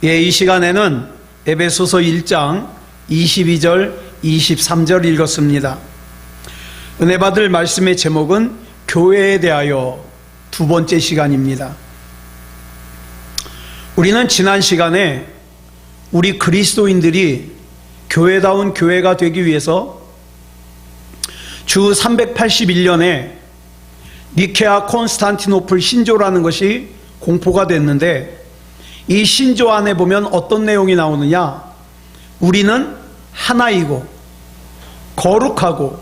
이 시간에는 에베소서 1장 22절, 23절 읽었습니다. 은혜 받을 말씀의 제목은 교회에 대하여 두 번째 시간입니다. 우리는 지난 시간에 우리 그리스도인들이 교회다운 교회가 되기 위해서 주 381년에 니케아 콘스탄티노플 신조라는 것이 공포가 됐는데, 이 신조 안에 보면 어떤 내용이 나오느냐? 우리는 하나이고 거룩하고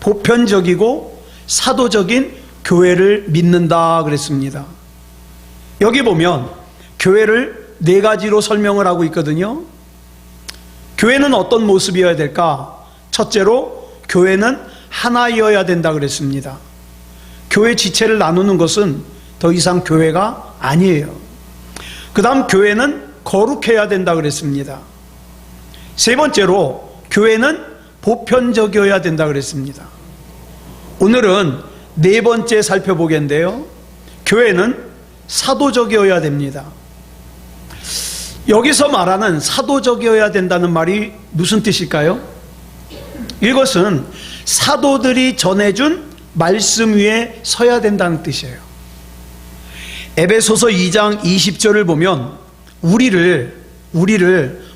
보편적이고 사도적인 교회를 믿는다 그랬습니다. 여기 보면 교회를 네 가지로 설명을 하고 있거든요. 교회는 어떤 모습이어야 될까? 첫째로 교회는 하나이어야 된다 그랬습니다. 교회 지체를 나누는 것은 더 이상 교회가 아니에요. 그 다음 교회는 거룩해야 된다 그랬습니다. 세 번째로 교회는 보편적이어야 된다 그랬습니다. 오늘은 네 번째 살펴보겠는데요, 교회는 사도적이어야 됩니다. 여기서 말하는 사도적이어야 된다는 말이 무슨 뜻일까요? 이것은 사도들이 전해준 말씀 위에 서야 된다는 뜻이에요. 에베소서 2장 20절을 보면 우리를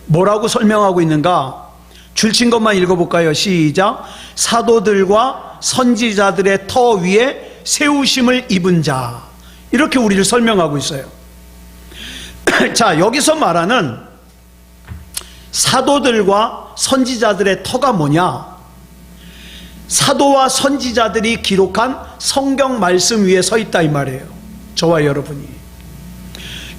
뭐라고 설명하고 있는가? 줄친 것만 읽어볼까요? 시작. 사도들과 선지자들의 터 위에 세우심을 입은 자, 이렇게 우리를 설명하고 있어요. 자, 여기서 말하는 사도들과 선지자들의 터가 뭐냐? 사도와 선지자들이 기록한 성경 말씀 위에 서 있다 이 말이에요. 저와 여러분이.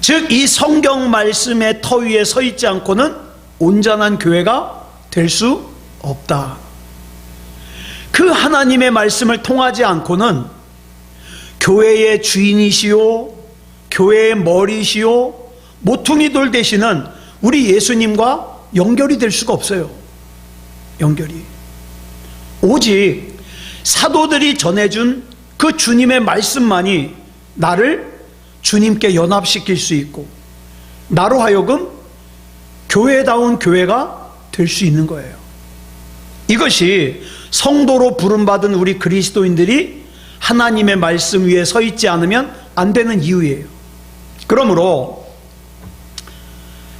즉, 이 성경 말씀의 터 위에 서 있지 않고는 온전한 교회가 될 수 없다. 그 하나님의 말씀을 통하지 않고는 교회의 주인이시오, 교회의 머리시오, 모퉁이돌 되시는 우리 예수님과 연결이 될 수가 없어요. 연결이. 오직 사도들이 전해준 그 주님의 말씀만이 나를 주님께 연합시킬 수 있고, 나로 하여금 교회다운 교회가 될 수 있는 거예요. 이것이 성도로 부름받은 우리 그리스도인들이 하나님의 말씀 위에 서 있지 않으면 안 되는 이유예요. 그러므로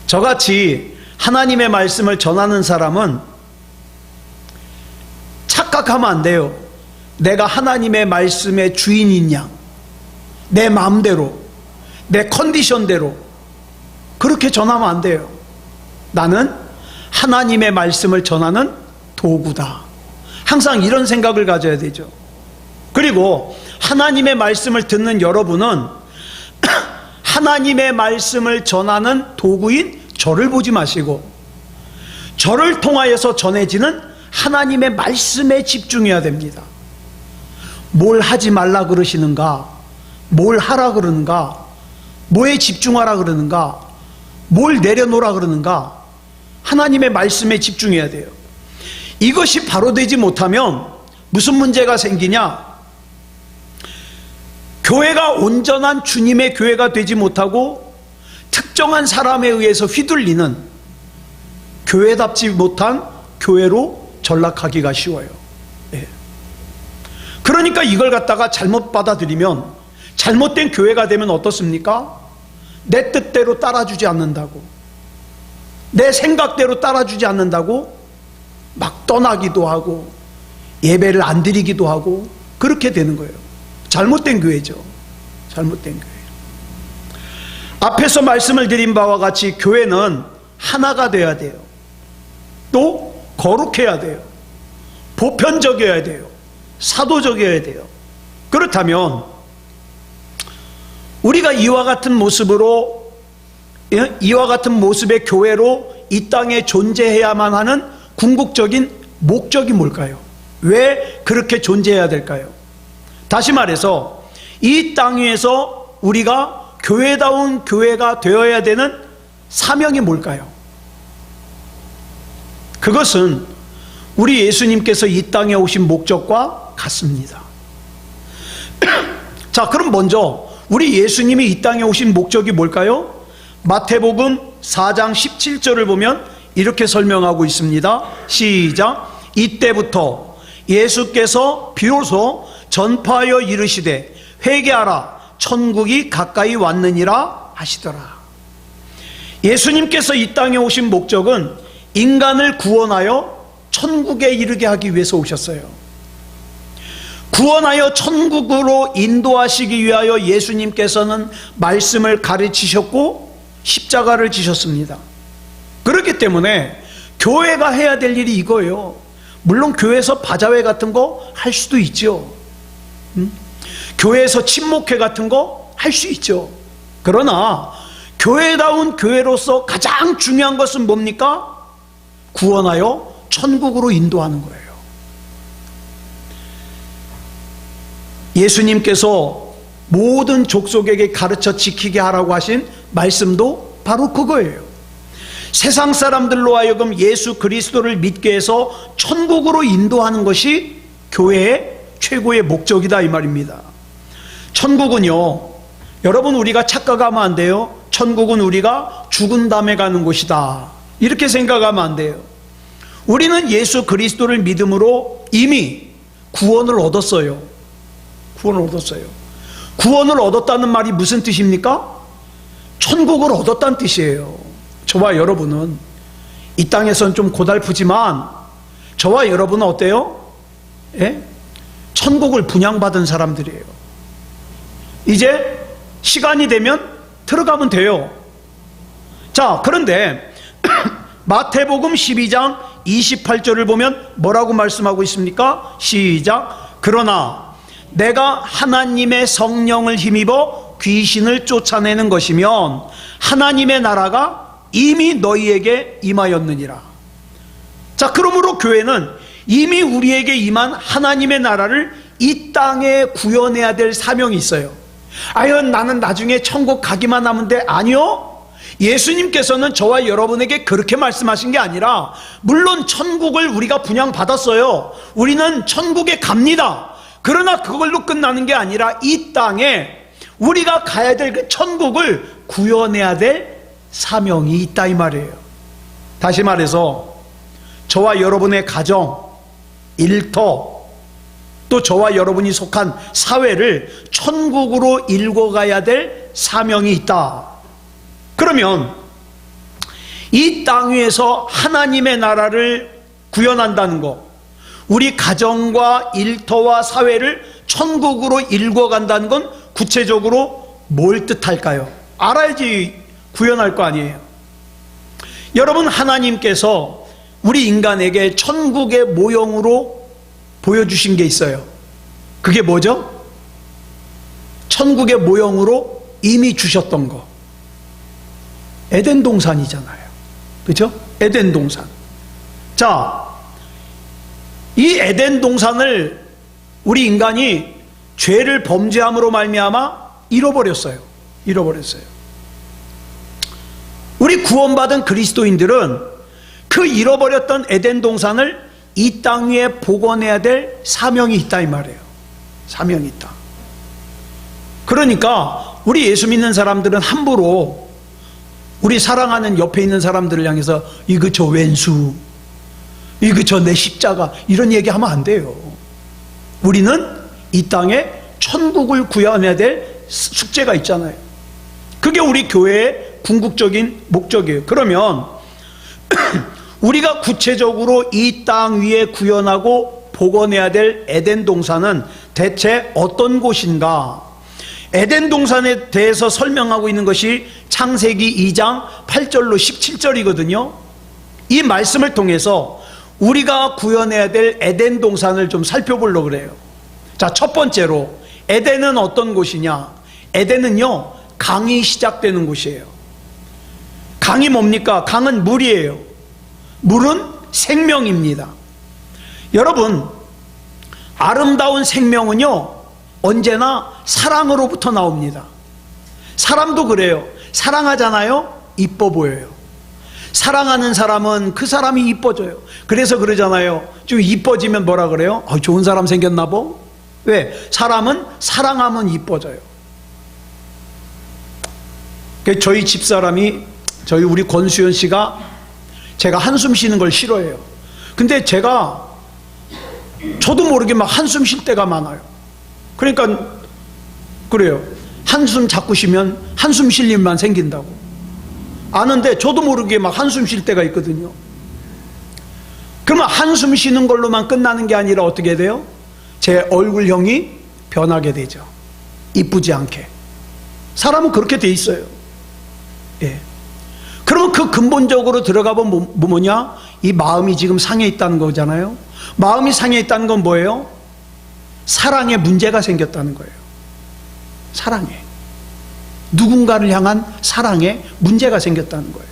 저같이 하나님의 말씀을 전하는 사람은 착각하면 안 돼요. 내가 하나님의 말씀의 주인인 양, 내 마음대로, 내 컨디션대로 그렇게 전하면 안 돼요. 나는 하나님의 말씀을 전하는 도구다. 항상 이런 생각을 가져야 되죠. 그리고 하나님의 말씀을 듣는 여러분은 하나님의 말씀을 전하는 도구인 저를 보지 마시고, 저를 통하여서 전해지는 하나님의 말씀에 집중해야 됩니다. 뭘 하지 말라 그러시는가? 뭘 하라 그러는가? 뭐에 집중하라 그러는가? 뭘 내려놓으라 그러는가? 하나님의 말씀에 집중해야 돼요. 이것이 바로 되지 못하면 무슨 문제가 생기냐? 교회가 온전한 주님의 교회가 되지 못하고 특정한 사람에 의해서 휘둘리는 교회답지 못한 교회로 전락하기가 쉬워요. 예. 그러니까 이걸 갖다가 잘못 받아들이면, 잘못된 교회가 되면 어떻습니까? 내 뜻대로 따라주지 않는다고, 내 생각대로 따라주지 않는다고 막 떠나기도 하고 예배를 안 드리기도 하고 그렇게 되는 거예요. 잘못된 교회죠. 잘못된 교회. 앞에서 말씀을 드린 바와 같이 교회는 하나가 돼야 돼요. 또 거룩해야 돼요. 보편적이어야 돼요. 사도적이어야 돼요. 그렇다면 우리가 이와 같은 모습으로, 이와 같은 모습의 교회로 이 땅에 존재해야만 하는 궁극적인 목적이 뭘까요? 왜 그렇게 존재해야 될까요? 다시 말해서 이 땅 위에서 우리가 교회다운 교회가 되어야 되는 사명이 뭘까요? 그것은 우리 예수님께서 이 땅에 오신 목적과 같습니다. 자, 그럼 먼저 우리 예수님이 이 땅에 오신 목적이 뭘까요? 마태복음 4장 17절을 보면 이렇게 설명하고 있습니다. 시작. 이때부터 예수께서 비로소 전파하여 이르시되 회개하라 천국이 가까이 왔느니라 하시더라. 예수님께서 이 땅에 오신 목적은 인간을 구원하여 천국에 이르게 하기 위해서 오셨어요. 구원하여 천국으로 인도하시기 위하여 예수님께서는 말씀을 가르치셨고 십자가를 지셨습니다. 그렇기 때문에 교회가 해야 될 일이 이거예요. 물론 교회에서 바자회 같은 거 할 수도 있죠. 교회에서 친목회 같은 거 할 수 있죠. 그러나 교회다운 교회로서 가장 중요한 것은 뭡니까? 구원하여 천국으로 인도하는 거예요. 예수님께서 모든 족속에게 가르쳐 지키게 하라고 하신 말씀도 바로 그거예요. 세상 사람들로 하여금 예수 그리스도를 믿게 해서 천국으로 인도하는 것이 교회의 최고의 목적이다 이 말입니다. 천국은요, 여러분 우리가 착각하면 안 돼요. 천국은 우리가 죽은 다음에 가는 곳이다 이렇게 생각하면 안 돼요. 우리는 예수 그리스도를 믿음으로 이미 구원을 얻었어요. 구원을 얻었어요. 구원을 얻었다는 말이 무슨 뜻입니까? 천국을 얻었다는 뜻이에요. 저와 여러분은 이 땅에서는 좀 고달프지만 저와 여러분은 어때요? 예? 천국을 분양받은 사람들이에요. 이제 시간이 되면 들어가면 돼요. 자, 그런데 마태복음 12장 28절을 보면 뭐라고 말씀하고 있습니까? 시작. 그러나 내가 하나님의 성령을 힘입어 귀신을 쫓아내는 것이면 하나님의 나라가 이미 너희에게 임하였느니라. 자, 그러므로 교회는 이미 우리에게 임한 하나님의 나라를 이 땅에 구현해야 될 사명이 있어요. 아유, 나는 나중에 천국 가기만 하면 돼. 아니요. 예수님께서는 저와 여러분에게 그렇게 말씀하신 게 아니라, 물론 천국을 우리가 분양받았어요. 우리는 천국에 갑니다. 그러나 그걸로 끝나는 게 아니라 이 땅에 우리가 가야 될 그 천국을 구현해야 될 사명이 있다 이 말이에요. 다시 말해서 저와 여러분의 가정, 일터, 또 저와 여러분이 속한 사회를 천국으로 일궈가야 될 사명이 있다. 그러면 이 땅 위에서 하나님의 나라를 구현한다는 것, 우리 가정과 일터와 사회를 천국으로 일궈간다는 건 구체적으로 뭘 뜻할까요? 알아야지 구현할 거 아니에요. 여러분, 하나님께서 우리 인간에게 천국의 모형으로 보여주신 게 있어요. 그게 뭐죠? 천국의 모형으로 이미 주셨던 거, 에덴 동산이잖아요. 그죠? 에덴 동산. 자, 이 에덴 동산을 우리 인간이 죄를 범죄함으로 말미암아 잃어버렸어요. 우리 구원받은 그리스도인들은 그 잃어버렸던 에덴 동산을 이 땅 위에 복원해야 될 사명이 있다 이 말이에요. 사명이 있다. 그러니까 우리 예수 믿는 사람들은 함부로 우리 사랑하는 옆에 있는 사람들을 향해서 이거 저 왼수, 이거 저 내 십자가, 이런 얘기하면 안 돼요. 우리는 이 땅에 천국을 구현해야 될 숙제가 있잖아요. 그게 우리 교회의 궁극적인 목적이에요. 그러면 우리가 구체적으로 이 땅 위에 구현하고 복원해야 될 에덴 동산은 대체 어떤 곳인가? 에덴 동산에 대해서 설명하고 있는 것이 창세기 2장 8절로 17절이거든요. 이 말씀을 통해서 우리가 구현해야 될 에덴 동산을 좀 살펴보려고 그래요. 자, 첫 번째로 에덴은 어떤 곳이냐? 에덴은요, 강이 시작되는 곳이에요. 강이 뭡니까? 강은 물이에요. 물은 생명입니다. 여러분, 아름다운 생명은요, 언제나 사랑으로부터 나옵니다. 사람도 그래요. 사랑하잖아요? 이뻐 보여요. 사랑하는 사람은 그 사람이 이뻐져요. 그래서 그러잖아요. 좀 이뻐지면 뭐라 그래요? 좋은 사람 생겼나 봐? 왜? 사람은 사랑하면 이뻐져요. 저희 집사람이 우리 권수연 씨가 제가 한숨 쉬는 걸 싫어해요. 근데 저도 모르게 막 한숨 쉴 때가 많아요. 그러니까 그래요. 한숨 자꾸 쉬면 한숨 쉴 일만 생긴다고 아는데 저도 모르게 막 한숨 쉴 때가 있거든요. 그러면 한숨 쉬는 걸로만 끝나는 게 아니라 어떻게 돼요? 제 얼굴형이 변하게 되죠. 이쁘지 않게. 사람은 그렇게 돼 있어요. 예. 그러면 그 근본적으로 들어가 보면 뭐냐? 이 마음이 지금 상해 있다는 거잖아요. 마음이 상해 있다는 건 뭐예요? 사랑에 문제가 생겼다는 거예요. 사랑에. 누군가를 향한 사랑에 문제가 생겼다는 거예요.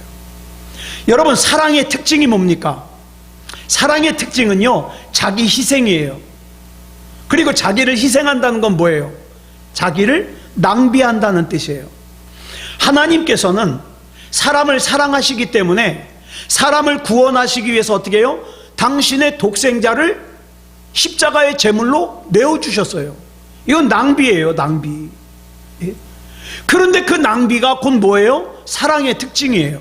여러분, 사랑의 특징이 뭡니까? 사랑의 특징은요, 자기 희생이에요. 그리고 자기를 희생한다는 건 뭐예요? 자기를 낭비한다는 뜻이에요. 하나님께서는 사람을 사랑하시기 때문에 사람을 구원하시기 위해서 어떻게 해요? 당신의 독생자를 십자가의 제물로 내어주셨어요. 이건 낭비예요, 낭비. 예? 그런데 그 낭비가 곧 뭐예요? 사랑의 특징이에요.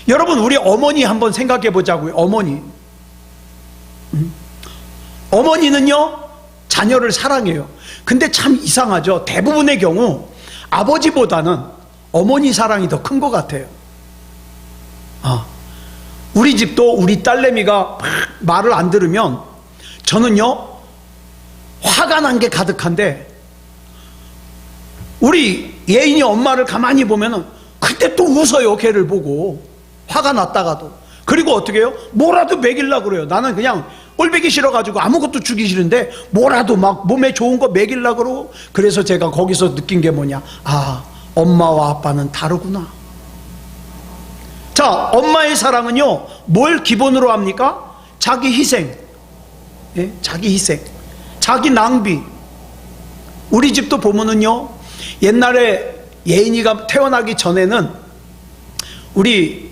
여러분, 우리 어머니 한번 생각해 보자고요. 어머니는요, 자녀를 사랑해요. 근데 참 이상하죠. 대부분의 경우 아버지보다는 어머니 사랑이 더 큰 것 같아요. 우리 집도 우리 딸내미가 말을 안 들으면 저는요, 화가 난 게 가득한데, 우리 예인이 엄마를 가만히 보면은 그때 또 웃어요. 걔를 보고. 화가 났다가도. 그리고 어떻게 해요? 뭐라도 먹이려고 그래요. 나는 그냥 꼴보기 싫어가지고 아무것도 주기 싫은데 뭐라도 막 몸에 좋은 거 먹이려고 그러고. 그래서 제가 거기서 느낀 게 뭐냐? 엄마와 아빠는 다르구나. 자, 엄마의 사랑은요, 뭘 기본으로 합니까? 자기 희생. 예? 자기 희생. 자기 낭비. 우리 집도 보면은요, 옛날에 예인이가 태어나기 전에는 우리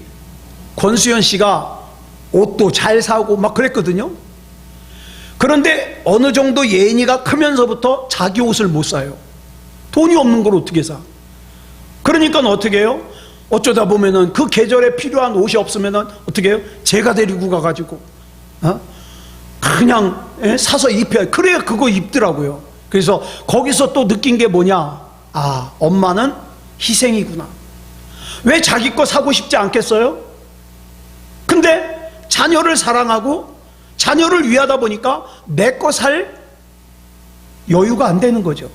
권수연 씨가 옷도 잘 사고 막 그랬거든요. 그런데 어느 정도 예인이가 크면서부터 자기 옷을 못 사요. 돈이 없는 걸 어떻게 사? 그러니까 어떻게 해요? 어쩌다 보면은 그 계절에 필요한 옷이 없으면은 어떻게 해요? 제가 데리고 가가지고 그냥 사서 입혀요. 그래야 그거 입더라고요. 그래서 거기서 또 느낀 게 뭐냐? 엄마는 희생이구나. 왜 자기 거 사고 싶지 않겠어요? 근데 자녀를 사랑하고 자녀를 위하다 보니까 내 거 살 여유가 안 되는 거죠.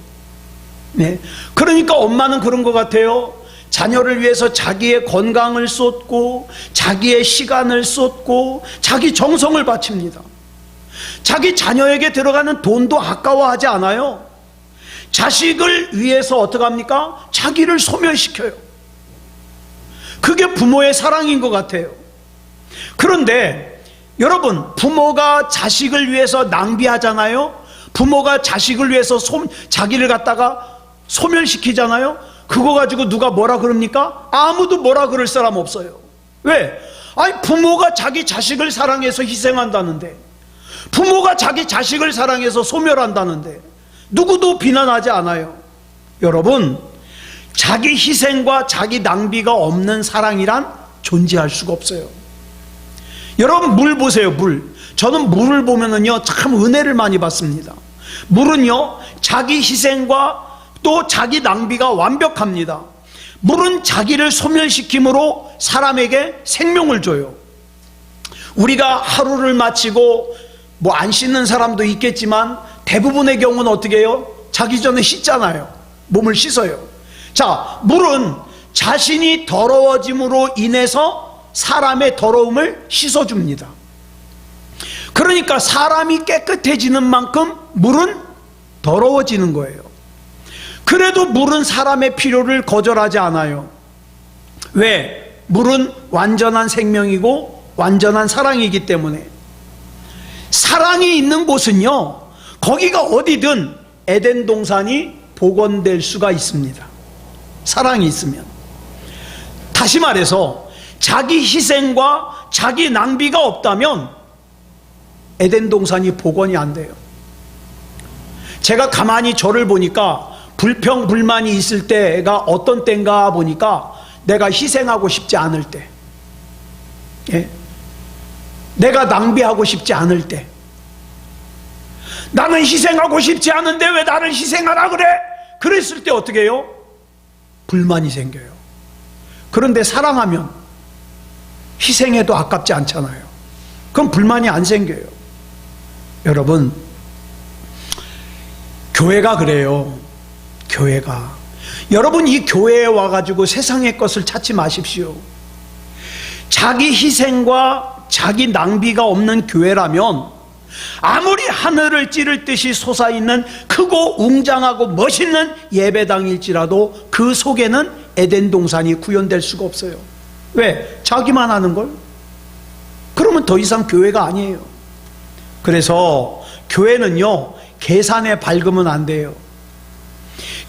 네. 그러니까 엄마는 그런 것 같아요. 자녀를 위해서 자기의 건강을 쏟고 자기의 시간을 쏟고 자기 정성을 바칩니다. 자기 자녀에게 들어가는 돈도 아까워하지 않아요. 자식을 위해서 어떻게 합니까? 자기를 소멸시켜요. 그게 부모의 사랑인 것 같아요. 그런데 여러분, 부모가 자식을 위해서 낭비하잖아요. 부모가 자식을 위해서 자기를 갖다가 소멸시키잖아요. 그거 가지고 누가 뭐라 그럽니까? 아무도 뭐라 그럴 사람 없어요. 왜? 부모가 자기 자식을 사랑해서 희생한다는데, 부모가 자기 자식을 사랑해서 소멸한다는데 누구도 비난하지 않아요. 여러분, 자기 희생과 자기 낭비가 없는 사랑이란 존재할 수가 없어요. 여러분, 물 보세요. 물. 저는 물을 보면은요, 참 은혜를 많이 받습니다. 물은요, 자기 희생과 또 자기 낭비가 완벽합니다. 물은 자기를 소멸시킴으로 사람에게 생명을 줘요. 우리가 하루를 마치고 안 씻는 사람도 있겠지만 대부분의 경우는 어떻게 해요? 자기 전에 씻잖아요. 몸을 씻어요. 자, 물은 자신이 더러워짐으로 인해서 사람의 더러움을 씻어줍니다. 그러니까 사람이 깨끗해지는 만큼 물은 더러워지는 거예요. 그래도 물은 사람의 필요를 거절하지 않아요. 왜? 물은 완전한 생명이고 완전한 사랑이기 때문에. 사랑이 있는 곳은요, 거기가 어디든 에덴 동산이 복원될 수가 있습니다. 사랑이 있으면. 다시 말해서 자기 희생과 자기 낭비가 없다면 에덴 동산이 복원이 안 돼요. 제가 가만히 저를 보니까 불평 불만이 있을 때가 어떤 때인가 보니까 내가 희생하고 싶지 않을 때, 예? 내가 낭비하고 싶지 않을 때, 나는 희생하고 싶지 않은데 왜 나를 희생하라 그래? 그랬을 때 어떻게 해요? 불만이 생겨요. 그런데 사랑하면 희생해도 아깝지 않잖아요. 그럼 불만이 안 생겨요. 여러분, 교회가 그래요. 교회가. 여러분, 이 교회에 와가지고 세상의 것을 찾지 마십시오. 자기 희생과 자기 낭비가 없는 교회라면 아무리 하늘을 찌를 듯이 솟아있는 크고 웅장하고 멋있는 예배당일지라도 그 속에는 에덴 동산이 구현될 수가 없어요. 왜? 자기만 하는 걸? 그러면 더 이상 교회가 아니에요. 그래서 교회는요, 계산에 밝으면 안 돼요.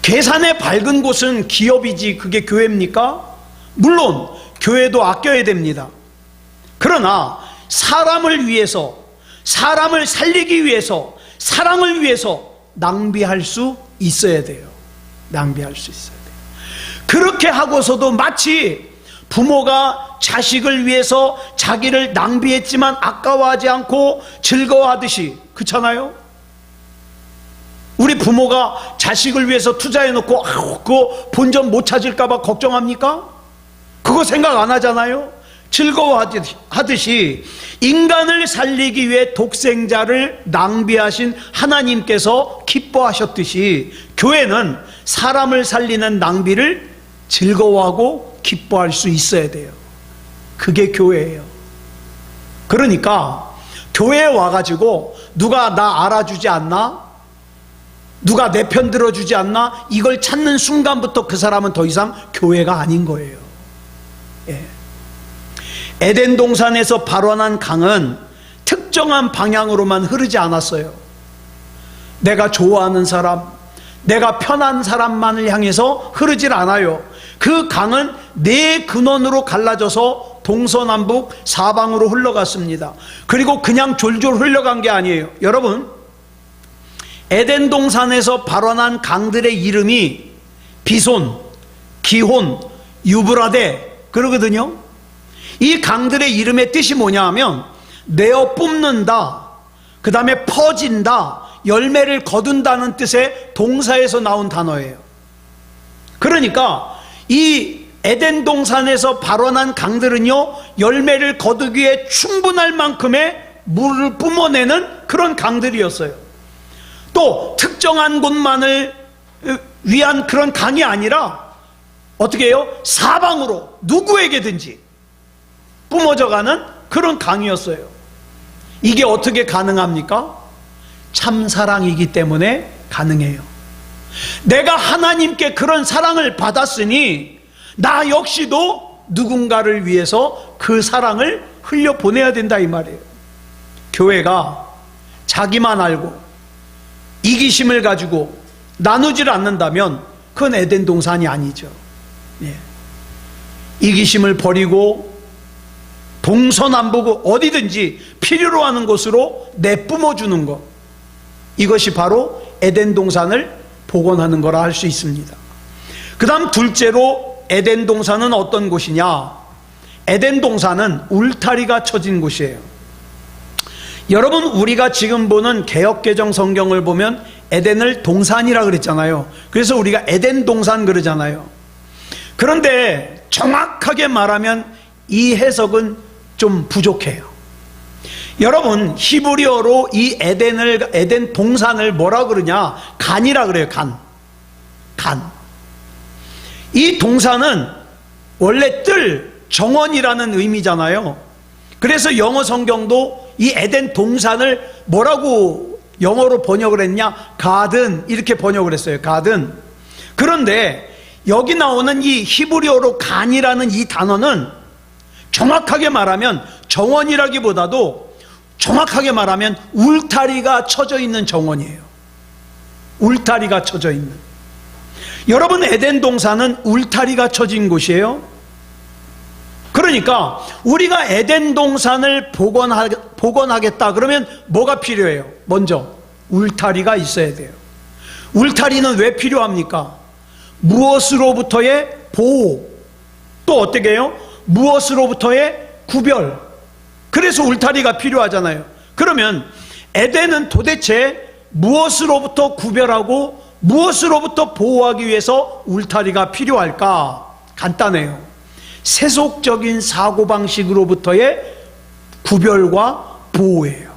계산에 밝은 곳은 기업이지 그게 교회입니까? 물론 교회도 아껴야 됩니다. 그러나 사람을 위해서, 사람을 살리기 위해서, 사랑을 위해서 낭비할 수 있어야 돼요. 낭비할 수 있어야 돼요. 그렇게 하고서도 마치 부모가 자식을 위해서 자기를 낭비했지만 아까워하지 않고 즐거워하듯이, 그렇잖아요? 우리 부모가 자식을 위해서 투자해놓고 그거 본전 못 찾을까봐 걱정합니까? 그거 생각 안 하잖아요? 즐거워하듯이 인간을 살리기 위해 독생자를 낭비하신 하나님께서 기뻐하셨듯이 교회는 사람을 살리는 낭비를 즐거워하고 기뻐할 수 있어야 돼요. 그게 교회예요. 그러니까 교회에 와가지고 누가 나 알아주지 않나? 누가 내 편 들어주지 않나? 이걸 찾는 순간부터 그 사람은 더 이상 교회가 아닌 거예요. 예. 에덴 동산에서 발원한 강은 특정한 방향으로만 흐르지 않았어요. 내가 좋아하는 사람, 내가 편한 사람만을 향해서 흐르질 않아요. 그 강은 네 근원으로 갈라져서 동서남북 사방으로 흘러갔습니다. 그리고 그냥 졸졸 흘러간 게 아니에요. 여러분, 에덴 동산에서 발원한 강들의 이름이 비손, 기혼, 유브라데 그러거든요. 이 강들의 이름의 뜻이 뭐냐 하면 내어 뿜는다, 그 다음에 퍼진다, 열매를 거둔다는 뜻의 동사에서 나온 단어예요. 그러니까 이 에덴 동산에서 발원한 강들은요, 열매를 거두기에 충분할 만큼의 물을 뿜어내는 그런 강들이었어요. 또 특정한 곳만을 위한 그런 강이 아니라 어떻게 해요? 사방으로 누구에게든지 뿜어져가는 그런 강이었어요. 이게 어떻게 가능합니까? 참사랑이기 때문에 가능해요. 내가 하나님께 그런 사랑을 받았으니 나 역시도 누군가를 위해서 그 사랑을 흘려보내야 된다 이 말이에요. 교회가 자기만 알고 이기심을 가지고 나누질 않는다면 그건 에덴 동산이 아니죠. 예. 이기심을 버리고 동서남북 어디든지 필요로 하는 곳으로 내뿜어주는 것, 이것이 바로 에덴 동산을 복원하는 거라 할 수 있습니다. 그 다음 둘째로 에덴 동산은 어떤 곳이냐? 에덴 동산은 울타리가 쳐진 곳이에요. 여러분, 우리가 지금 보는 개역개정 성경을 보면 에덴을 동산이라 그랬잖아요. 그래서 우리가 에덴 동산 그러잖아요. 그런데 정확하게 말하면 이 해석은 좀 부족해요. 여러분, 히브리어로 이 에덴 동산을 뭐라 그러냐? 간이라 그래요. 간. 이 동산은 원래 뜰, 정원이라는 의미잖아요. 그래서 영어 성경도 이 에덴 동산을 뭐라고 영어로 번역을 했냐? 가든, 이렇게 번역을 했어요. 가든. 그런데 여기 나오는 이 히브리어로 간이라는 이 단어는 정확하게 말하면 정원이라기보다도 정확하게 말하면 울타리가 쳐져 있는 정원이에요. 울타리가 쳐져 있는. 여러분, 에덴 동산은 울타리가 쳐진 곳이에요. 그러니까 우리가 에덴 동산을 복원하겠다 그러면 뭐가 필요해요? 먼저 울타리가 있어야 돼요. 울타리는 왜 필요합니까? 무엇으로부터의 보호, 또 어떻게 해요? 무엇으로부터의 구별. 그래서 울타리가 필요하잖아요. 그러면 에덴은 도대체 무엇으로부터 구별하고 무엇으로부터 보호하기 위해서 울타리가 필요할까? 간단해요. 세속적인 사고방식으로부터의 구별과 보호예요.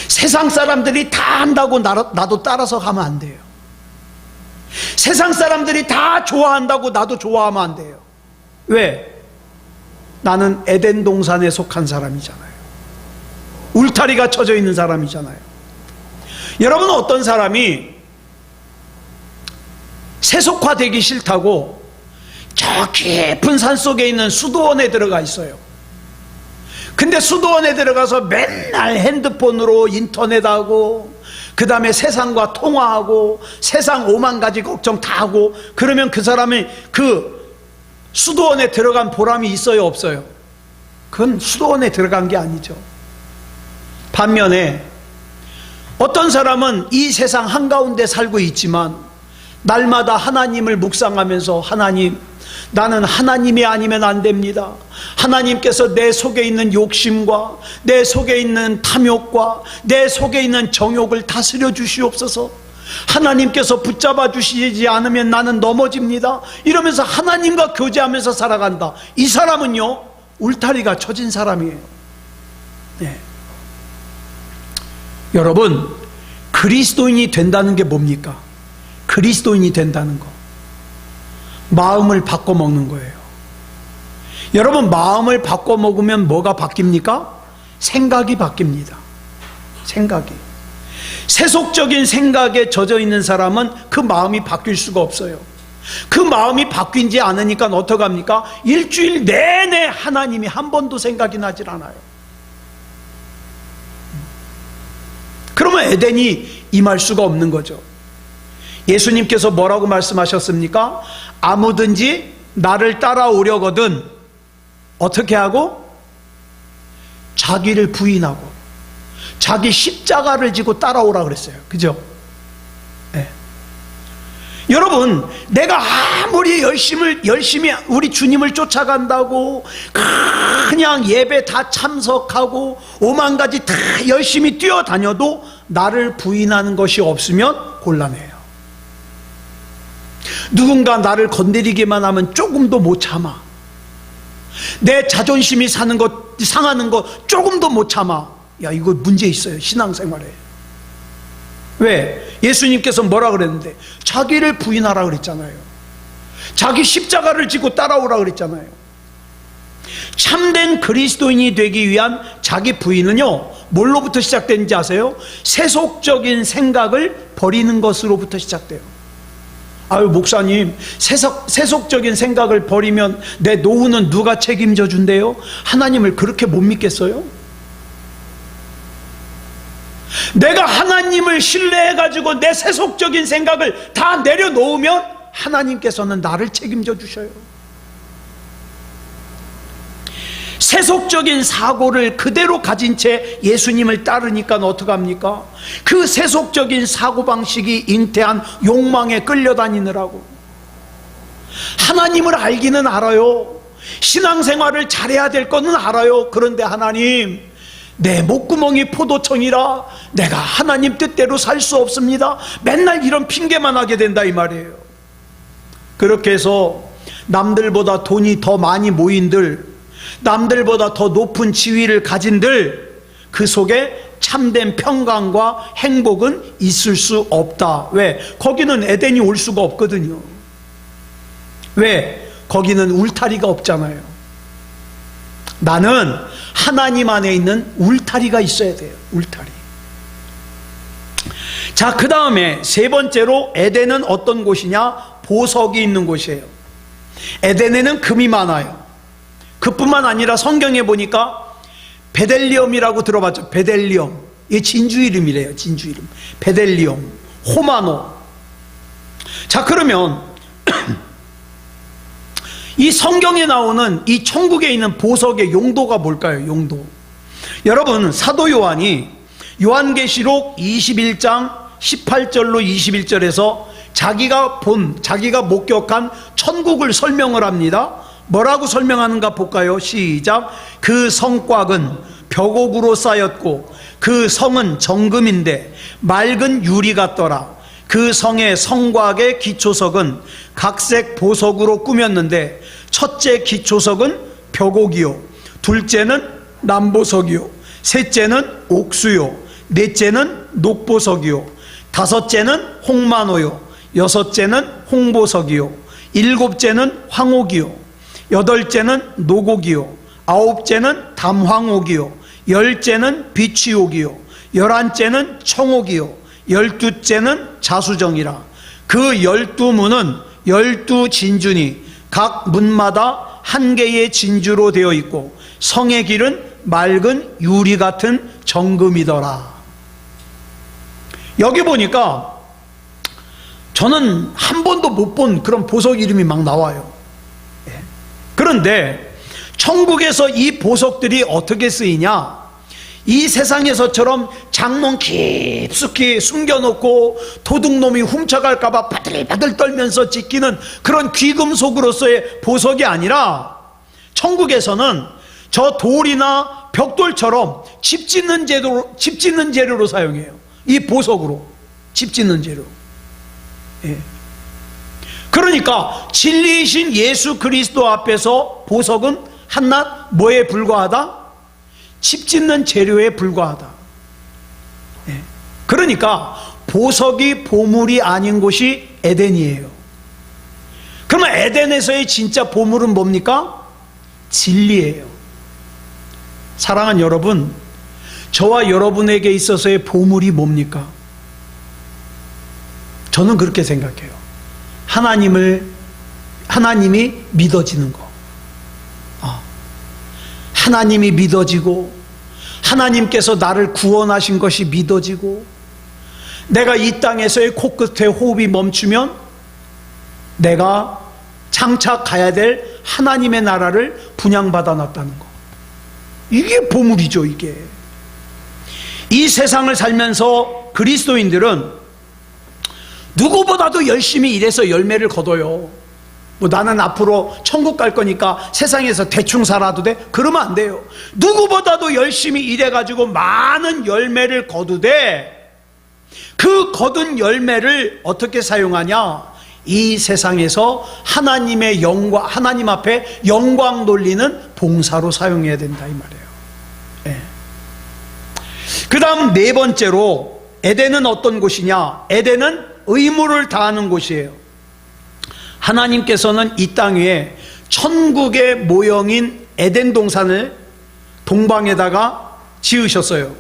세상 사람들이 다 한다고 나도 따라서 가면 안 돼요. 세상 사람들이 다 좋아한다고 나도 좋아하면 안 돼요. 왜? 나는 에덴 동산에 속한 사람이잖아요. 울타리가 쳐져 있는 사람이잖아요. 여러분, 어떤 사람이 세속화되기 싫다고 저 깊은 산속에 있는 수도원에 들어가 있어요. 근데 수도원에 들어가서 맨날 핸드폰으로 인터넷하고 그 다음에 세상과 통화하고 세상 5만 가지 걱정 다 하고, 그러면 그 사람이 그 수도원에 들어간 보람이 있어요, 없어요? 그건 수도원에 들어간 게 아니죠. 반면에 어떤 사람은 이 세상 한가운데 살고 있지만 날마다 하나님을 묵상하면서, 하나님, 나는 하나님이 아니면 안 됩니다. 하나님께서 내 속에 있는 욕심과 내 속에 있는 탐욕과 내 속에 있는 정욕을 다스려 주시옵소서. 하나님께서 붙잡아 주시지 않으면 나는 넘어집니다. 이러면서 하나님과 교제하면서 살아간다. 이 사람은요, 울타리가 쳐진 사람이에요. 네. 여러분, 그리스도인이 된다는 게 뭡니까? 그리스도인이 된다는 거, 마음을 바꿔 먹는 거예요. 여러분, 마음을 바꿔 먹으면 뭐가 바뀝니까? 생각이 바뀝니다. 생각이. 세속적인 생각에 젖어 있는 사람은 그 마음이 바뀔 수가 없어요. 그 마음이 바뀌지 않으니까 어떡합니까? 일주일 내내 하나님이 한 번도 생각이 나질 않아요. 그러면 에덴이 임할 수가 없는 거죠. 예수님께서 뭐라고 말씀하셨습니까? 아무든지 나를 따라오려거든 어떻게 하고? 자기를 부인하고 자기 십자가를 지고 따라오라 그랬어요. 그죠? 네. 여러분, 내가 아무리 열심히 우리 주님을 쫓아간다고 그냥 예배 다 참석하고 5만 가지 다 열심히 뛰어다녀도 나를 부인하는 것이 없으면 곤란해요. 누군가 나를 건드리기만 하면 조금도 못 참아. 내 자존심이 상하는 거 조금도 못 참아. 야, 이거 문제 있어요, 신앙생활에. 왜? 예수님께서 뭐라 그랬는데? 자기를 부인하라 그랬잖아요. 자기 십자가를 지고 따라오라 그랬잖아요. 참된 그리스도인이 되기 위한 자기 부인은요, 뭘로부터 시작되는지 아세요? 세속적인 생각을 버리는 것으로부터 시작돼요. 아유, 목사님, 세속적인 생각을 버리면 내 노후는 누가 책임져 준대요? 하나님을 그렇게 못 믿겠어요? 내가 하나님을 신뢰해가지고 내 세속적인 생각을 다 내려놓으면 하나님께서는 나를 책임져 주셔요. 세속적인 사고를 그대로 가진 채 예수님을 따르니까 어떡합니까? 그 세속적인 사고방식이 잉태한 욕망에 끌려다니느라고. 하나님을 알기는 알아요. 신앙생활을 잘해야 될 거는 알아요. 그런데 하나님, 내 목구멍이 포도청이라 내가 하나님 뜻대로 살 수 없습니다. 맨날 이런 핑계만 하게 된다, 이 말이에요. 그렇게 해서 남들보다 돈이 더 많이 모인들, 남들보다 더 높은 지위를 가진들, 그 속에 참된 평강과 행복은 있을 수 없다. 왜? 거기는 에덴이 올 수가 없거든요. 왜? 거기는 울타리가 없잖아요. 나는 하나님 안에 있는 울타리가 있어야 돼요. 울타리. 자, 그 다음에 세 번째로 에덴은 어떤 곳이냐? 보석이 있는 곳이에요. 에덴에는 금이 많아요. 그뿐만 아니라 성경에 보니까 베델리엄이라고 들어봤죠? 베델리엄. 이게 진주 이름이래요. 진주 이름. 베델리엄, 호마노. 자, 그러면 이 성경에 나오는 이 천국에 있는 보석의 용도가 뭘까요? 용도. 여러분, 사도 요한이 요한계시록 21장 18절로 21절에서 자기가 목격한 천국을 설명을 합니다. 뭐라고 설명하는가 볼까요? 시작. 그 성곽은 벽옥으로 쌓였고 그 성은 정금인데 맑은 유리 같더라. 그 성의 성곽의 기초석은 각색 보석으로 꾸몄는데 첫째 기초석은 벽옥이요, 둘째는 남보석이요, 셋째는 옥수요, 넷째는 녹보석이요, 다섯째는 홍만호요, 여섯째는 홍보석이요, 일곱째는 황옥이요, 여덟째는 노곡이요, 아홉째는 담황옥이요, 열째는 비취옥이요, 열한째는 청옥이요, 열두째는 자수정이라. 그 12문은 12진주니 각 문마다 한 개의 진주로 되어 있고 성의 길은 맑은 유리 같은 정금이더라. 여기 보니까 저는 한 번도 못 본 그런 보석 이름이 막 나와요. 그런데 천국에서 이 보석들이 어떻게 쓰이냐? 이 세상에서처럼 장롱 깊숙이 숨겨놓고 도둑놈이 훔쳐갈까봐 바들바들 떨면서 지키는 그런 귀금속으로서의 보석이 아니라 천국에서는 저 돌이나 벽돌처럼 집 짓는 재료로 사용해요. 이 보석으로 집 짓는 재료. 예. 그러니까 진리이신 예수 그리스도 앞에서 보석은 한낱 뭐에 불과하다? 집 짓는 재료에 불과하다. 예. 그러니까 보석이 보물이 아닌 곳이 에덴이에요. 그러면 에덴에서의 진짜 보물은 뭡니까? 진리예요. 사랑하는 여러분, 저와 여러분에게 있어서의 보물이 뭡니까? 저는 그렇게 생각해요. 하나님이 믿어지는 거. 하나님이 믿어지고 하나님께서 나를 구원하신 것이 믿어지고 내가 이 땅에서의 코끝에 호흡이 멈추면 내가 장차 가야 될 하나님의 나라를 분양받아 놨다는 거. 이게 보물이죠. 이게. 이 세상을 살면서 그리스도인들은 누구보다도 열심히 일해서 열매를 거둬요. 뭐 나는 앞으로 천국 갈 거니까 세상에서 대충 살아도 돼? 그러면 안 돼요. 누구보다도 열심히 일해가지고 많은 열매를 거두되 그 거둔 열매를 어떻게 사용하냐? 이 세상에서 하나님의 영광, 하나님 앞에 영광 돌리는 봉사로 사용해야 된다 이 말이에요. 네. 그 다음 네 번째로 에덴은 어떤 곳이냐? 에덴은 의무를 다하는 곳이에요. 하나님께서는 이 땅 위에 천국의 모형인 에덴 동산을 동방에다가 지으셨어요.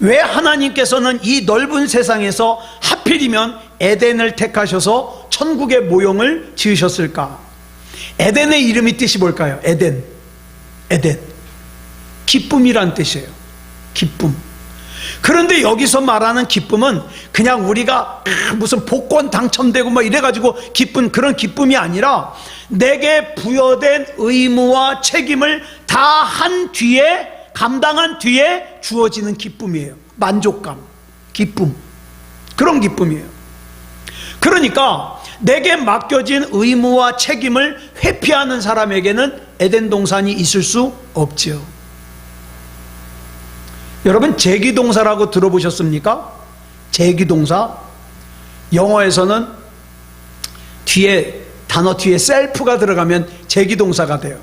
왜 하나님께서는 이 넓은 세상에서 하필이면 에덴을 택하셔서 천국의 모형을 지으셨을까? 에덴의 이름이 뜻이 뭘까요? 에덴. 기쁨이란 뜻이에요. 기쁨. 그런데 여기서 말하는 기쁨은 그냥 우리가 무슨 복권 당첨되고 막 이래가지고 기쁜 그런 기쁨이 아니라 내게 부여된 의무와 책임을 다 한 뒤에, 감당한 뒤에 주어지는 기쁨이에요. 만족감, 기쁨, 그런 기쁨이에요. 그러니까 내게 맡겨진 의무와 책임을 회피하는 사람에게는 에덴 동산이 있을 수 없죠. 여러분, 제기동사라고 들어보셨습니까? 제기동사. 영어에서는 단어 뒤에 셀프가 들어가면 제기동사가 돼요.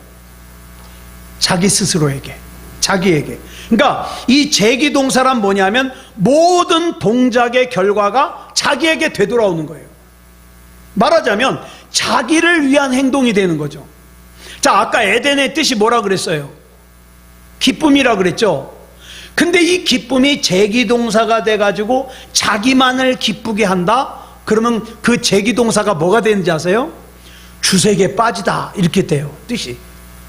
자기 스스로에게, 자기에게. 그러니까 이 제기동사란 뭐냐면 모든 동작의 결과가 자기에게 되돌아오는 거예요. 말하자면 자기를 위한 행동이 되는 거죠. 자, 아까 에덴의 뜻이 뭐라 그랬어요? 기쁨이라 그랬죠. 근데 이 기쁨이 제기동사가 돼가지고 자기만을 기쁘게 한다? 그러면 그 제기동사가 뭐가 되는지 아세요? 주색에 빠지다 이렇게 돼요. 뜻이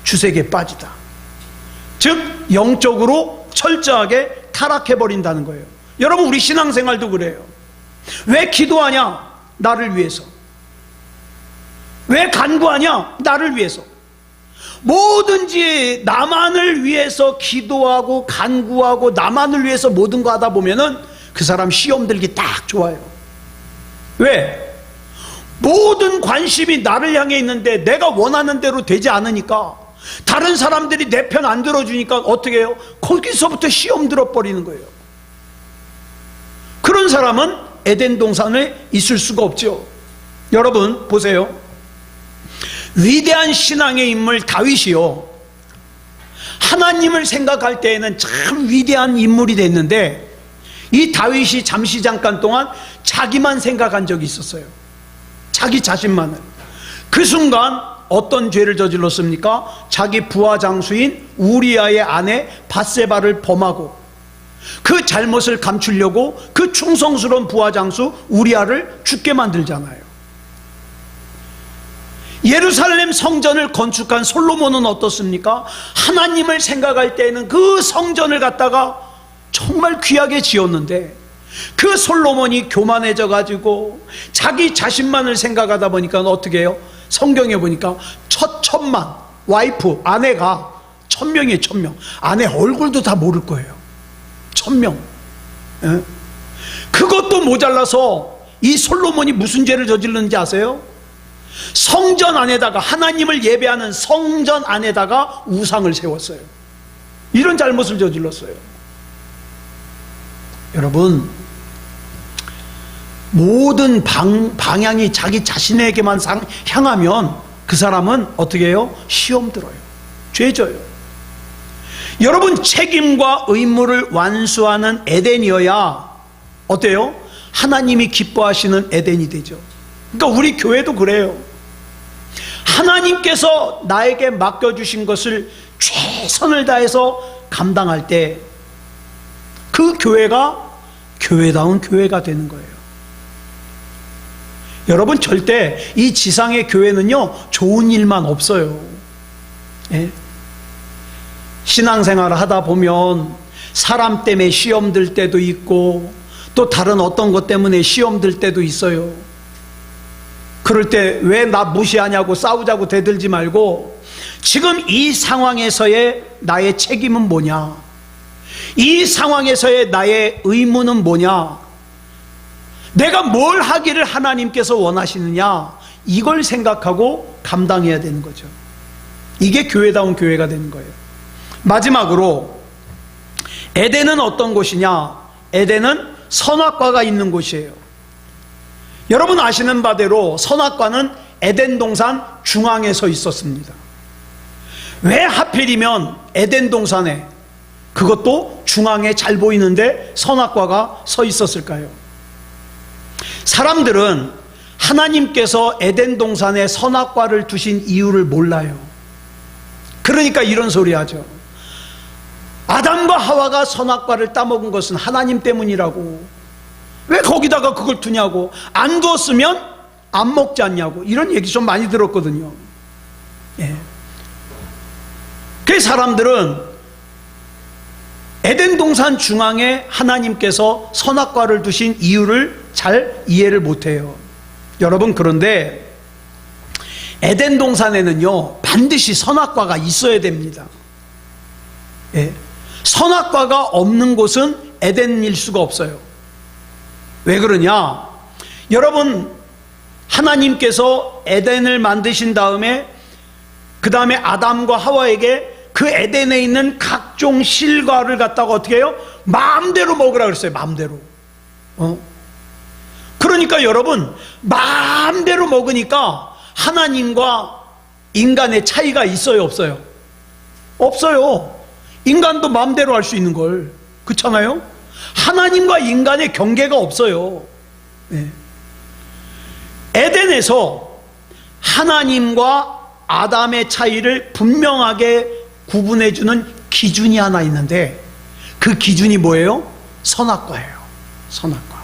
주색에 빠지다. 즉 영적으로 철저하게 타락해버린다는 거예요. 여러분, 우리 신앙생활도 그래요. 왜 기도하냐? 나를 위해서. 왜 간구하냐? 나를 위해서. 뭐든지 나만을 위해서 기도하고 간구하고 나만을 위해서 모든 거 하다 보면은 그 사람 시험 들기 딱 좋아요. 왜? 모든 관심이 나를 향해 있는데 내가 원하는 대로 되지 않으니까, 다른 사람들이 내 편 안 들어주니까 어떻게 해요? 거기서부터 시험 들어버리는 거예요. 그런 사람은 에덴 동산에 있을 수가 없죠. 여러분 보세요. 위대한 신앙의 인물 다윗이요, 하나님을 생각할 때에는 참 위대한 인물이 됐는데, 이 다윗이 잠시 잠깐 동안 자기만 생각한 적이 있었어요. 자기 자신만을. 그 순간 어떤 죄를 저질렀습니까? 자기 부하 장수인 우리아의 아내 밧세바를 범하고, 그 잘못을 감추려고 그 충성스러운 부하 장수 우리아를 죽게 만들잖아요. 예루살렘 성전을 건축한 솔로몬은 어떻습니까? 하나님을 생각할 때에는 그 성전을 갖다가 정말 귀하게 지었는데, 그 솔로몬이 교만해져 가지고 자기 자신만을 생각하다 보니까 어떻게 해요? 성경에 보니까 천만, 와이프, 아내가 1000명이에요. 1000명. 아내 얼굴도 다 모를 거예요. 1000명. 예? 그것도 모자라서 이 솔로몬이 무슨 죄를 저질렀는지 아세요? 성전 안에다가, 하나님을 예배하는 성전 안에다가 우상을 세웠어요. 이런 잘못을 저질렀어요. 여러분, 모든 방향이 자기 자신에게만 향하면 그 사람은 어떻게 해요? 시험 들어요. 죄져요. 여러분, 책임과 의무를 완수하는 에덴이어야 어때요? 하나님이 기뻐하시는 에덴이 되죠. 그러니까 우리 교회도 그래요. 하나님께서 나에게 맡겨주신 것을 최선을 다해서 감당할 때 그 교회가 교회다운 교회가 되는 거예요. 여러분, 절대 이 지상의 교회는요 좋은 일만 없어요. 예? 신앙생활을 하다 보면 사람 때문에 시험 들 때도 있고, 또 다른 어떤 것 때문에 시험 들 때도 있어요. 그럴 때 왜 나 무시하냐고 싸우자고 대들지 말고, 지금 이 상황에서의 나의 책임은 뭐냐, 이 상황에서의 나의 의무는 뭐냐, 내가 뭘 하기를 하나님께서 원하시느냐, 이걸 생각하고 감당해야 되는 거죠. 이게 교회다운 교회가 되는 거예요. 마지막으로 에덴은 어떤 곳이냐? 에덴은 선악과가 있는 곳이에요. 여러분 아시는 바대로 선악과는 에덴 동산 중앙에 서 있었습니다. 왜 하필이면 에덴 동산에, 그것도 중앙에 잘 보이는데 선악과가 서 있었을까요? 사람들은 하나님께서 에덴 동산에 선악과를 두신 이유를 몰라요. 그러니까 이런 소리 하죠. 아담과 하와가 선악과를 따먹은 것은 하나님 때문이라고. 왜 거기다가 그걸 두냐고. 안 두었으면 안 먹지 않냐고. 이런 얘기 좀 많이 들었거든요. 예. 그 사람들은 에덴 동산 중앙에 하나님께서 선악과를 두신 이유를 잘 이해를 못해요. 여러분, 그런데 에덴 동산에는요 반드시 선악과가 있어야 됩니다. 예. 선악과가 없는 곳은 에덴일 수가 없어요. 왜 그러냐? 여러분, 하나님께서 에덴을 만드신 다음에 그 다음에 아담과 하와에게 그 에덴에 있는 각종 실과를 갖다가 어떻게 해요? 마음대로 먹으라 그랬어요. 마음대로. 그러니까 여러분, 마음대로 먹으니까 하나님과 인간의 차이가 있어요, 없어요? 없어요. 인간도 마음대로 할 수 있는 걸. 그렇잖아요? 하나님과 인간의 경계가 없어요. 네. 에덴에서 하나님과 아담의 차이를 분명하게 구분해주는 기준이 하나 있는데, 그 기준이 뭐예요? 선악과예요. 선악과.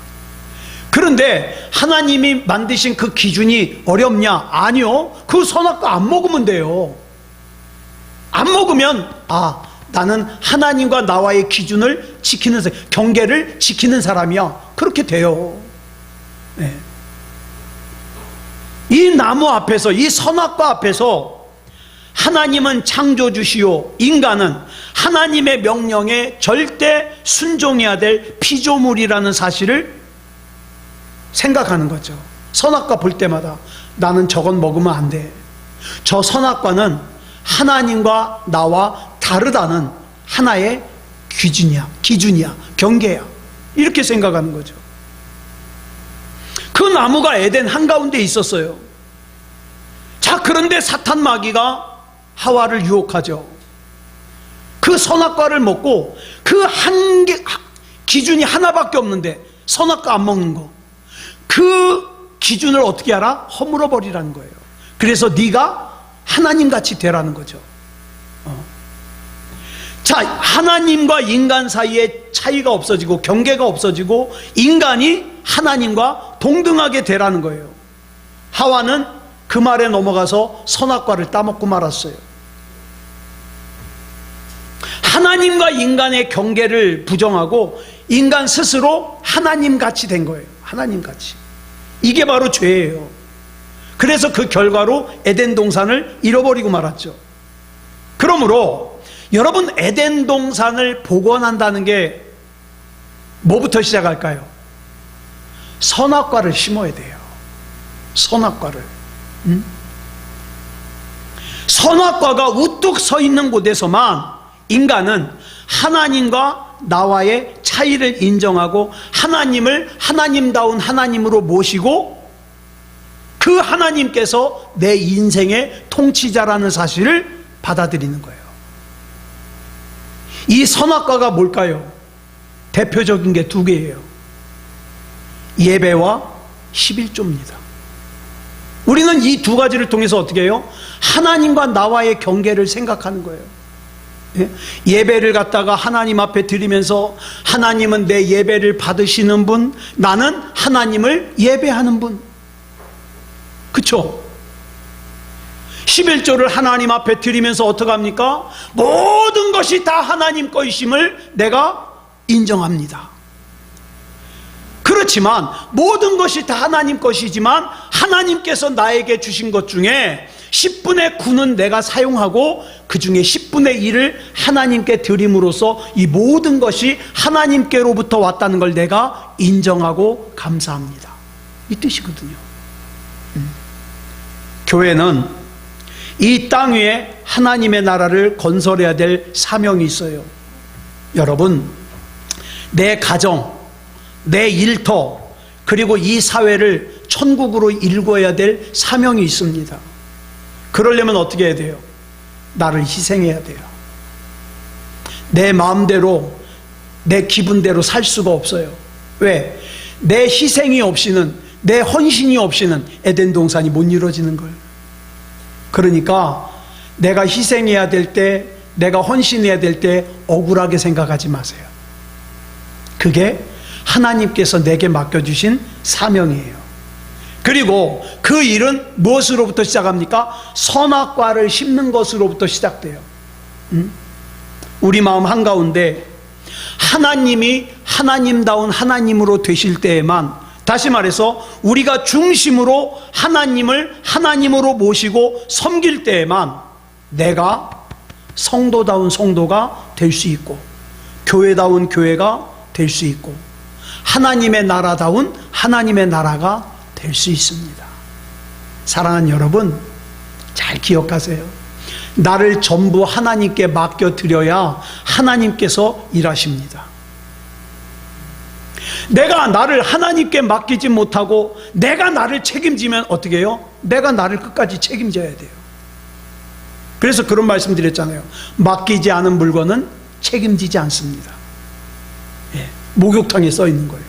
그런데 하나님이 만드신 그 기준이 어렵냐? 아니요. 그 선악과 안 먹으면 돼요. 안 먹으면 나는 하나님과 나와의 기준을 지키는, 경계를 지키는 사람이야. 그렇게 돼요. 네. 이 나무 앞에서, 이 선악과 앞에서 하나님은 창조주시오, 인간은 하나님의 명령에 절대 순종해야 될 피조물이라는 사실을 생각하는 거죠. 선악과 볼 때마다 나는 저건 먹으면 안 돼. 저 선악과는 하나님과 나와 다르다는 하나의 기준이야, 경계야. 이렇게 생각하는 거죠. 그 나무가 에덴 한가운데 있었어요. 자, 그런데 사탄 마귀가 하와를 유혹하죠. 그 선악과를 먹고 그 기준이 하나밖에 없는데 선악과 안 먹는 거. 그 기준을 어떻게 알아? 허물어 버리라는 거예요. 그래서 네가 하나님같이 되라는 거죠. 자, 하나님과 인간 사이에 차이가 없어지고 경계가 없어지고 인간이 하나님과 동등하게 되라는 거예요. 하와는 그 말에 넘어가서 선악과를 따먹고 말았어요. 하나님과 인간의 경계를 부정하고 인간 스스로 하나님같이 된 거예요. 하나님같이. 이게 바로 죄예요. 그래서 그 결과로 에덴 동산을 잃어버리고 말았죠. 그러므로 여러분, 에덴 동산을 복원한다는 게 뭐부터 시작할까요? 선악과를 심어야 돼요. 선악과를. 선악과가 우뚝 서 있는 곳에서만 인간은 하나님과 나와의 차이를 인정하고 하나님을 하나님다운 하나님으로 모시고 그 하나님께서 내 인생의 통치자라는 사실을 받아들이는 거예요. 이 선악과가 뭘까요? 대표적인 게 두 개예요. 예배와 11조입니다. 우리는 이 두 가지를 통해서 어떻게 해요? 하나님과 나와의 경계를 생각하는 거예요. 예배를 갖다가 하나님 앞에 드리면서 하나님은 내 예배를 받으시는 분, 나는 하나님을 예배하는 분. 그쵸? 11조를 하나님 앞에 드리면서 어떻게 합니까? 모든 것이 다 하나님 것임을 내가 인정합니다. 그렇지만 모든 것이 다 하나님 것이지만 하나님께서 나에게 주신 것 중에 10분의 9는 내가 사용하고 그 중에 10분의 1을 하나님께 드림으로써 이 모든 것이 하나님께로부터 왔다는 걸 내가 인정하고 감사합니다. 이 뜻이거든요. 교회는 이 땅 위에 하나님의 나라를 건설해야 될 사명이 있어요. 여러분, 내 가정, 내 일터, 그리고 이 사회를 천국으로 일궈야 될 사명이 있습니다. 그러려면 어떻게 해야 돼요? 나를 희생해야 돼요. 내 마음대로, 내 기분대로 살 수가 없어요. 왜? 내 희생이 없이는, 내 헌신이 없이는 에덴 동산이 못 이루어지는 거예요. 그러니까 내가 희생해야 될 때, 내가 헌신해야 될 때 억울하게 생각하지 마세요. 그게 하나님께서 내게 맡겨주신 사명이에요. 그리고 그 일은 무엇으로부터 시작합니까? 선악과를 심는 것으로부터 시작돼요. 우리 마음 한가운데 하나님이 하나님다운 하나님으로 되실 때에만, 다시 말해서 우리가 중심으로 하나님을 하나님으로 모시고 섬길 때에만 내가 성도다운 성도가 될 수 있고 교회다운 교회가 될 수 있고 하나님의 나라다운 하나님의 나라가 될 수 있습니다. 사랑하는 여러분, 잘 기억하세요. 나를 전부 하나님께 맡겨드려야 하나님께서 일하십니다. 내가 나를 하나님께 맡기지 못하고 내가 나를 책임지면 어떻게 해요? 내가 나를 끝까지 책임져야 돼요. 그래서 그런 말씀 드렸잖아요. 맡기지 않은 물건은 책임지지 않습니다. 목욕탕에 써 있는 거예요.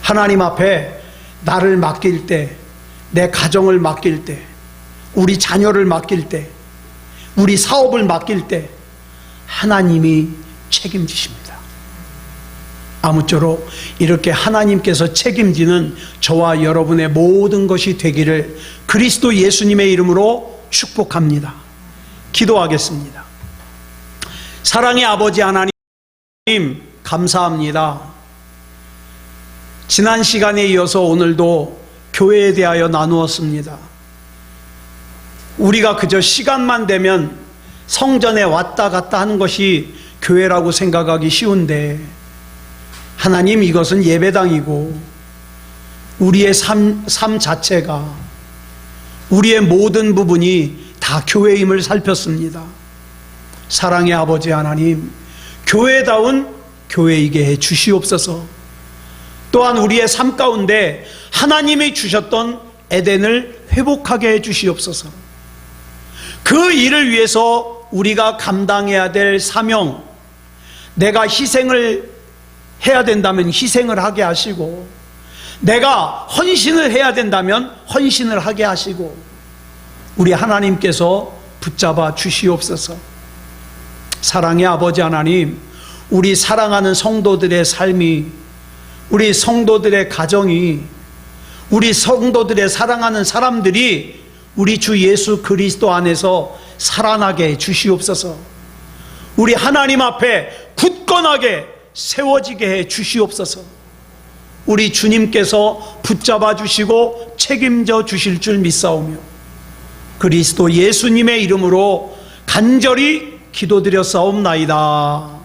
하나님 앞에 나를 맡길 때, 내 가정을 맡길 때, 우리 자녀를 맡길 때, 우리 사업을 맡길 때 하나님이 책임지십니다. 아무쪼록 이렇게 하나님께서 책임지는 저와 여러분의 모든 것이 되기를 그리스도 예수님의 이름으로 축복합니다. 기도하겠습니다. 사랑의 아버지 하나님, 감사합니다. 지난 시간에 이어서 오늘도 교회에 대하여 나누었습니다. 우리가 그저 시간만 되면 성전에 왔다 갔다 하는 것이 교회라고 생각하기 쉬운데, 하나님, 이것은 예배당이고 우리의 삶 자체가, 우리의 모든 부분이 다 교회임을 살폈습니다. 사랑의 아버지 하나님, 교회다운 교회이게 해 주시옵소서. 또한 우리의 삶 가운데 하나님이 주셨던 에덴을 회복하게 해 주시옵소서. 그 일을 위해서 우리가 감당해야 될 사명, 내가 희생을 해야 된다면 희생을 하게 하시고, 내가 헌신을 해야 된다면 헌신을 하게 하시고, 우리 하나님께서 붙잡아 주시옵소서. 사랑의 아버지 하나님, 우리 사랑하는 성도들의 삶이, 우리 성도들의 가정이, 우리 성도들의 사랑하는 사람들이 우리 주 예수 그리스도 안에서 살아나게 해 주시옵소서. 우리 하나님 앞에 굳건하게 세워지게 해 주시옵소서. 우리 주님께서 붙잡아 주시고 책임져 주실 줄 믿사오며 그리스도 예수님의 이름으로 간절히 기도드렸사옵나이다.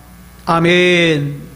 아멘.